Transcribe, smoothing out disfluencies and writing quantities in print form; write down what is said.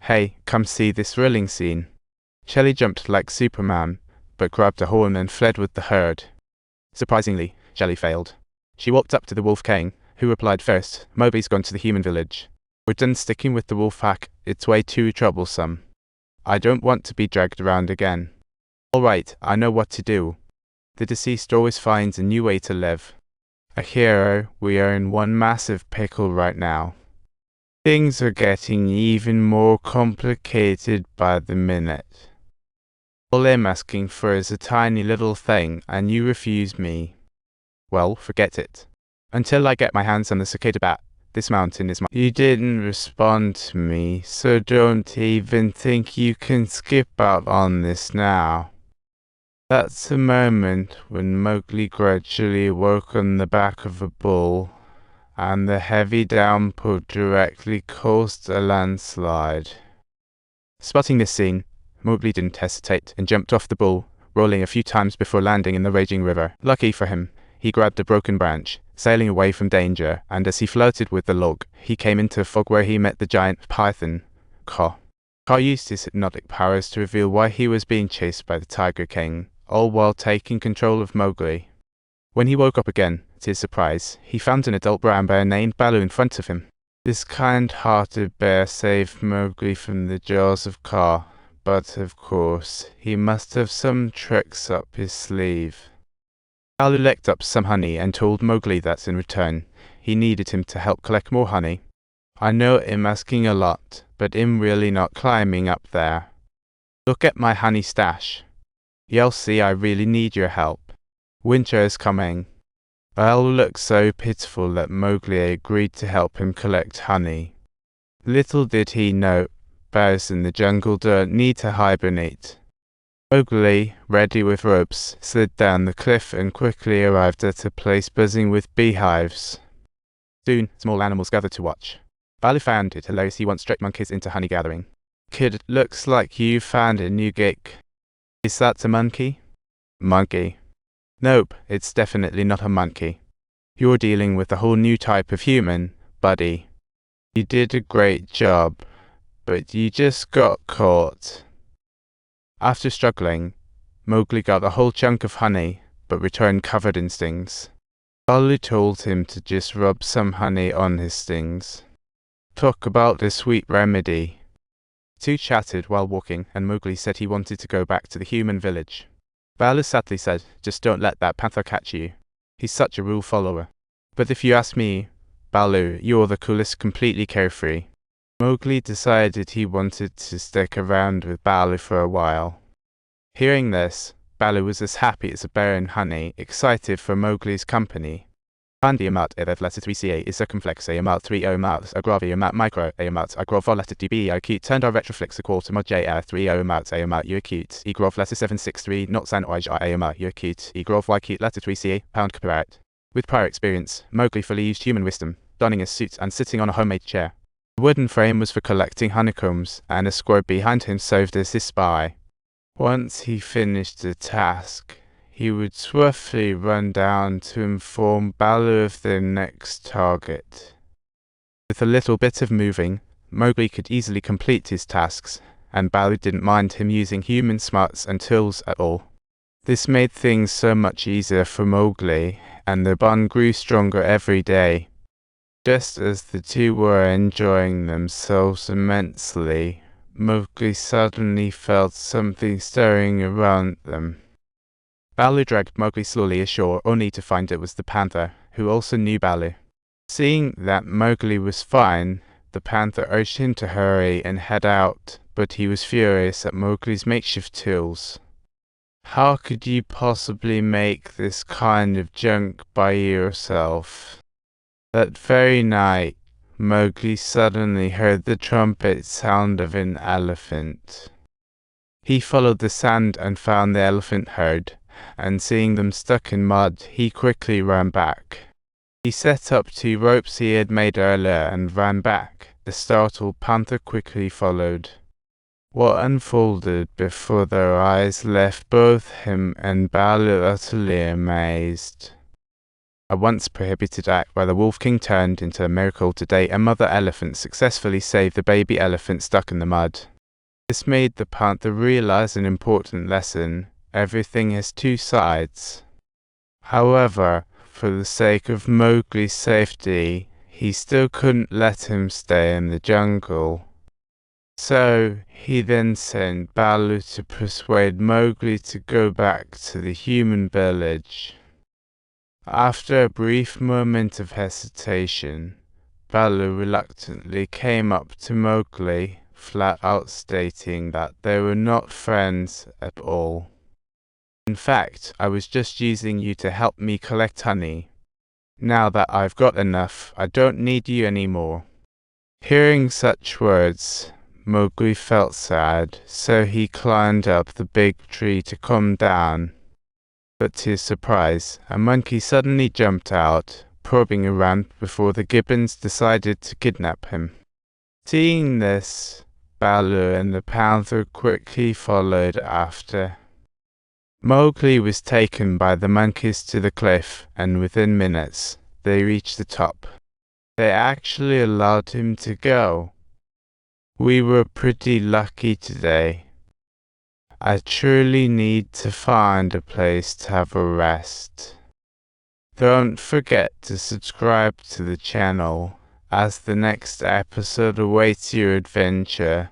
Hey, come see this thrilling scene. Shelley jumped like Superman, but grabbed a horn and fled with the herd. Surprisingly, Shelley failed. She walked up to the wolf king, who replied first, Mowgli's gone to the human village. We're done sticking with the wolf pack, it's way too troublesome. I don't want to be dragged around again. Alright, I know what to do. The deceased always finds a new way to live. A hero, we are in one massive pickle right now. Things are getting even more complicated by the minute. All I'm asking for is a tiny little thing, and you refuse me. Well, forget it. Until I get my hands on the cicada bat, this mountain is mine. You didn't respond to me, so don't even think you can skip out on this now. That's the moment when Mowgli gradually awoke on the back of a bull, and the heavy downpour directly caused a landslide. Spotting this scene, Mowgli didn't hesitate and jumped off the bull, rolling a few times before landing in the raging river. Lucky for him, he grabbed a broken branch, sailing away from danger, and as he floated with the log, he came into a fog where he met the giant python, Ka. Ka used his hypnotic powers to reveal why he was being chased by the Tiger King, all while taking control of Mowgli. When he woke up again, to his surprise, he found an adult brown bear named Baloo in front of him. This kind-hearted bear saved Mowgli from the jaws of Ka, but of course, he must have some tricks up his sleeve. Baloo licked up some honey and told Mowgli that in return, he needed him to help collect more honey. I know I'm asking a lot, but I'm really not climbing up there. Look at my honey stash. You'll see I really need your help. Winter is coming. Baloo looked so pitiful that Mowgli agreed to help him collect honey. Little did he know, bears in the jungle don't need to hibernate. Mowgli, ready with ropes, slid down the cliff and quickly arrived at a place buzzing with beehives. Soon, small animals gathered to watch. Baloo found it hilarious he once tricked monkeys into honey gathering. Kid, it looks like you found a new gig. Is that a monkey? Monkey. Nope, it's definitely not a monkey. You're dealing with a whole new type of human, buddy. You did a great job, but you just got caught. After struggling, Mowgli got a whole chunk of honey, but returned covered in stings. Baloo told him to just rub some honey on his stings. Talk about a sweet remedy. Two chatted while walking, and Mowgli said he wanted to go back to the human village. Baloo sadly said, just don't let that panther catch you. He's such a rule follower. But if you ask me, Baloo, you're the coolest, completely carefree. Mowgli decided he wanted to stick around with Baloo for a while. Hearing this, Baloo was as happy as a bear in honey, excited for Mowgli's company. Pandi amat edef letter 3ca is circumflex amat 3 amat agravi amat micro amat agrov letter db acute turned our retroflex a quarter mod j 3 amat amat u acute egrov letter 763 not san oj amat u acute egrov y acute letter 3ca pound capirat. With prior experience, Mowgli fully used human wisdom, donning a suit and sitting on a homemade chair. The wooden frame was for collecting honeycombs, and a squirrel behind him served as his spy. Once he finished the task, he would swiftly run down to inform Baloo of their next target. With a little bit of moving, Mowgli could easily complete his tasks, and Baloo didn't mind him using human smarts and tools at all. This made things so much easier for Mowgli, and the bond grew stronger every day. Just as the two were enjoying themselves immensely, Mowgli suddenly felt something stirring around them. Baloo dragged Mowgli slowly ashore, only to find it was the panther, who also knew Baloo. Seeing that Mowgli was fine, the panther urged him to hurry and head out, but he was furious at Mowgli's makeshift tools. How could you possibly make this kind of junk by yourself? That very night, Mowgli suddenly heard the trumpet sound of an elephant. He followed the sound and found the elephant herd, and seeing them stuck in mud, he quickly ran back. He set up 2 ropes he had made earlier and ran back. The startled panther quickly followed. What unfolded before their eyes left both him and Baloo utterly amazed. a once prohibited act by the Wolf King turned into a miracle today. A mother elephant successfully saved the baby elephant stuck in the mud. This made the panther realize an important lesson: everything has two sides. However, for the sake of Mowgli's safety, he still couldn't let him stay in the jungle. So, he then sent Baloo to persuade Mowgli to go back to the human village. After a brief moment of hesitation, Baloo reluctantly came up to Mowgli, flat out stating that they were not friends at all. In fact, I was just using you to help me collect honey. Now that I've got enough, I don't need you anymore. Hearing such words, Mowgli felt sad, so he climbed up the big tree to calm down. But to his surprise, a monkey suddenly jumped out, probing around before the gibbons decided to kidnap him. Seeing this, Baloo and the panther quickly followed after. Mowgli was taken by the monkeys to the cliff, and within minutes, they reached the top. They actually allowed him to go. We were pretty lucky today. I truly need to find a place to have a rest. Don't forget to subscribe to the channel, as the next episode awaits your adventure.